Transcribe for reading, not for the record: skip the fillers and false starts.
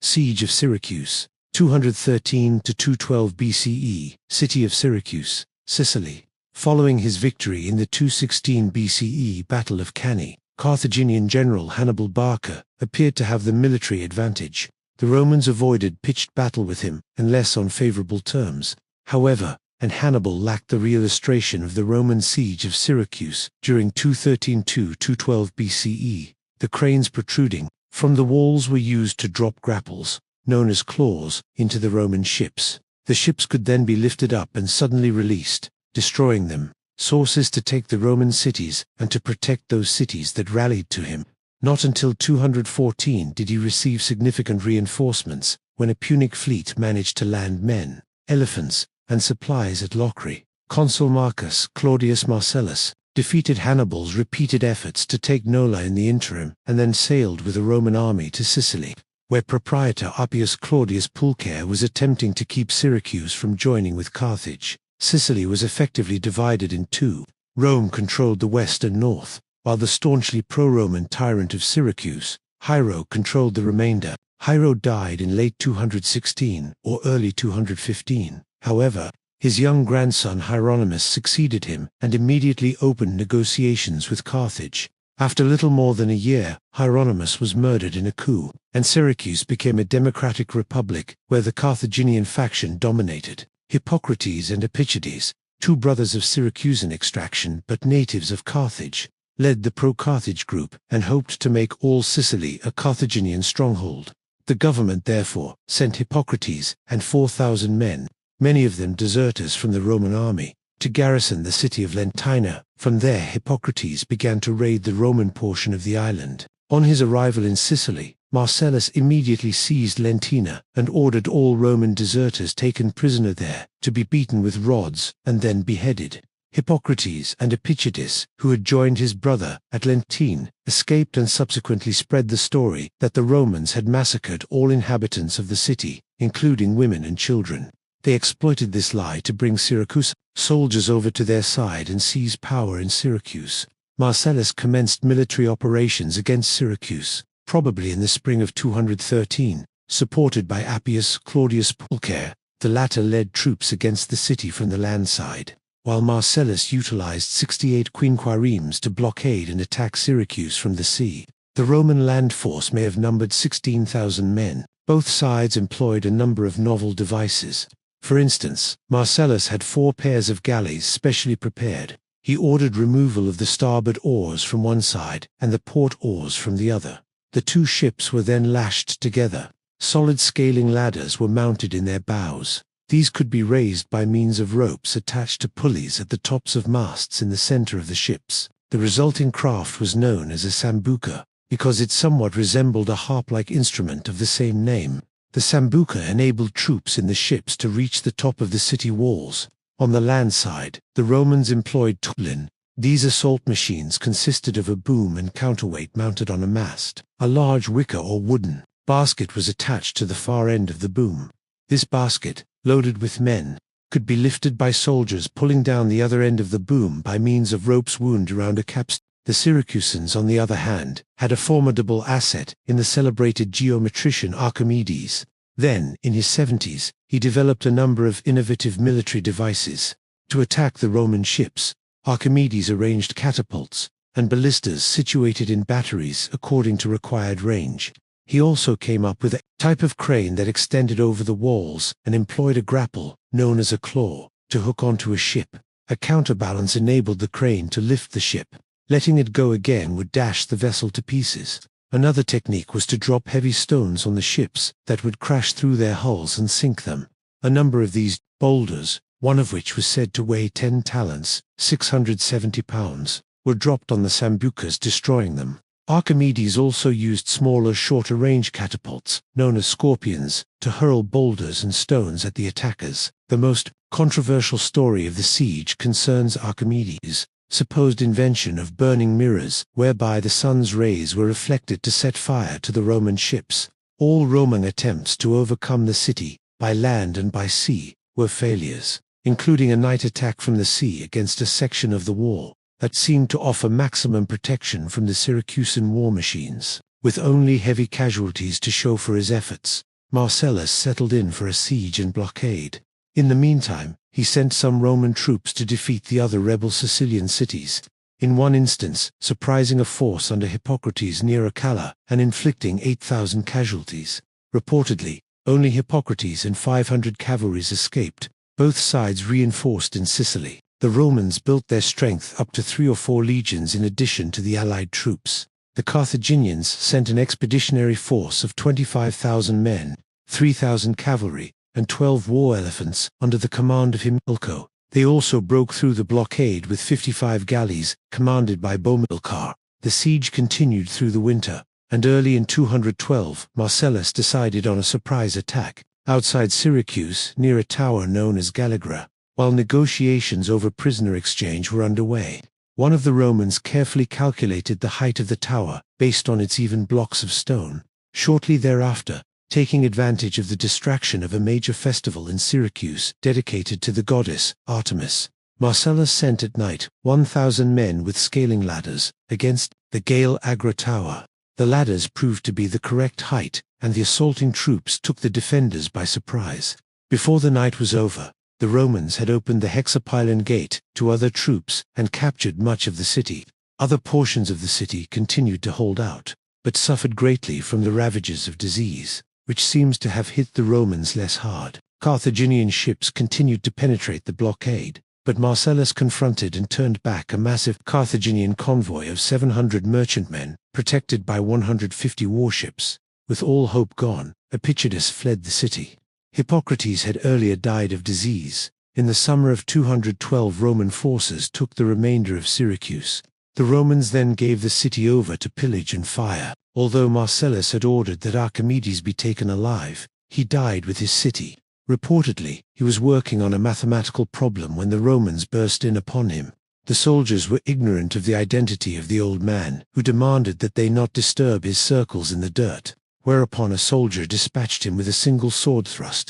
Siege of Syracuse, 213 to 212 BCE, city of Syracuse, Sicily. Following his victory in the 216 BCE Battle of Cannae, Carthaginian general Hannibal Barca appeared to have the military advantage. The Romans avoided pitched battle with him unless on favorable terms. However, and Hannibal lacked the re-illustration of the Roman siege of Syracuse during 213–212 BCE. The cranes protruding from the walls were used to drop grapples, known as claws, into the Roman ships. The ships could then be lifted up and suddenly released, destroying them. Sources to take the Roman cities and to protect those cities that rallied to him. Not until 214 did he receive significant reinforcements, when a Punic fleet managed to land men, elephants, and supplies at Locri. Consul Marcus Claudius Marcellus defeated Hannibal's repeated efforts to take Nola in the interim and then sailed with a Roman army to Sicily, where proprietor Appius Claudius Pulcher was attempting to keep Syracuse from joining with Carthage. Sicily was effectively divided in two. Rome controlled the west and north, while the staunchly pro-Roman tyrant of Syracuse, Hiero, controlled the remainder. Hiero died in late 216 or early 215. However, his young grandson Hieronymus succeeded him and immediately opened negotiations with Carthage. After little more than a year, Hieronymus was murdered in a coup, and Syracuse became a democratic republic where the Carthaginian faction dominated. Hippocrates and Epichides, two brothers of Syracusan extraction but natives of Carthage, led the pro-Carthage group and hoped to make all Sicily a Carthaginian stronghold. The government therefore sent Hippocrates and 4,000 men, many of them deserters from the Roman army, to garrison the city of Lentina. From there Hippocrates began to raid the Roman portion of the island. On his arrival in Sicily, Marcellus immediately seized Lentina and ordered all Roman deserters taken prisoner there to be beaten with rods and then beheaded. Hippocrates and Epichides, who had joined his brother at Lentine, escaped and subsequently spread the story that the Romans had massacred all inhabitants of the city, including women and children. They exploited this lie to bring Syracuse soldiers over to their side and seize power in Syracuse. Marcellus commenced military operations against Syracuse, probably in the spring of 213, supported by Appius Claudius Pulcher. The latter led troops against the city from the land side, while Marcellus utilized 68 quinquaremes to blockade and attack Syracuse from the sea. The Roman land force may have numbered 16,000 men. Both sides employed a number of novel devices. For instance, Marcellus had 4 pairs of galleys specially prepared. He ordered removal of the starboard oars from one side and the port oars from the other. The two ships were then lashed together. Solid scaling ladders were mounted in their bows. These could be raised by means of ropes attached to pulleys at the tops of masts in the center of the ships. The resulting craft was known as a sambuca, because it somewhat resembled a harp-like instrument of the same name. The sambuca enabled troops in the ships to reach the top of the city walls. On the land side, the Romans employed tulin. These assault machines consisted of a boom and counterweight mounted on a mast. A large wicker or wooden basket was attached to the far end of the boom. This basket, loaded with men, could be lifted by soldiers pulling down the other end of the boom by means of ropes wound around a capstan. The Syracusans, on the other hand, had a formidable asset in the celebrated geometrician Archimedes. Then, in his 70s, he developed a number of innovative military devices. To attack the Roman ships, Archimedes arranged catapults and ballistas situated in batteries according to required range. He also came up with a type of crane that extended over the walls and employed a grapple, known as a claw, to hook onto a ship. A counterbalance enabled the crane to lift the ship. Letting it go again would dash the vessel to pieces. Another technique was to drop heavy stones on the ships that would crash through their hulls and sink them. A number of these boulders, one of which was said to weigh 10 talents, 670 pounds, were dropped on the sambucas, destroying them. Archimedes also used smaller, shorter-range catapults, known as scorpions, to hurl boulders and stones at the attackers. The most controversial story of the siege concerns Archimedes' supposed invention of burning mirrors, whereby the sun's rays were reflected to set fire to the Roman ships. All Roman attempts to overcome the city, by land and by sea, were failures, including a night attack from the sea against a section of the wall that seemed to offer maximum protection from the Syracusan war machines. With only heavy casualties to show for his efforts, Marcellus settled in for a siege and blockade. In the meantime, he sent some Roman troops to defeat the other rebel Sicilian cities. In one instance, surprising a force under Hippocrates near Acala and inflicting 8,000 casualties. Reportedly, only Hippocrates and 500 cavalry escaped, both sides reinforced in Sicily. The Romans built their strength up to 3 or 4 legions in addition to the allied troops. The Carthaginians sent an expeditionary force of 25,000 men, 3,000 cavalry, and 12 war elephants under the command of Hamilcar. They also broke through the blockade with 55 galleys, commanded by Bomilcar. The siege continued through the winter, and early in 212, Marcellus decided on a surprise attack outside Syracuse near a tower known as Galligra, while negotiations over prisoner exchange were underway. One of the Romans carefully calculated the height of the tower based on its even blocks of stone. Shortly thereafter, taking advantage of the distraction of a major festival in Syracuse dedicated to the goddess Artemis, Marcellus sent at night 1,000 men with scaling ladders against the Gale Agra Tower. The ladders proved to be the correct height, and the assaulting troops took the defenders by surprise. Before the night was over, the Romans had opened the Hexapylon Gate to other troops and captured much of the city. Other portions of the city continued to hold out, but suffered greatly from the ravages of disease, which seems to have hit the Romans less hard. Carthaginian ships continued to penetrate the blockade, but Marcellus confronted and turned back a massive Carthaginian convoy of 700 merchantmen, protected by 150 warships. With all hope gone, Epictetus fled the city. Hippocrates had earlier died of disease. In the summer of 212, Roman forces took the remainder of Syracuse. The Romans then gave the city over to pillage and fire. Although Marcellus had ordered that Archimedes be taken alive, he died with his city. Reportedly, he was working on a mathematical problem when the Romans burst in upon him. The soldiers were ignorant of the identity of the old man, who demanded that they not disturb his circles in the dirt, whereupon a soldier dispatched him with a single sword thrust.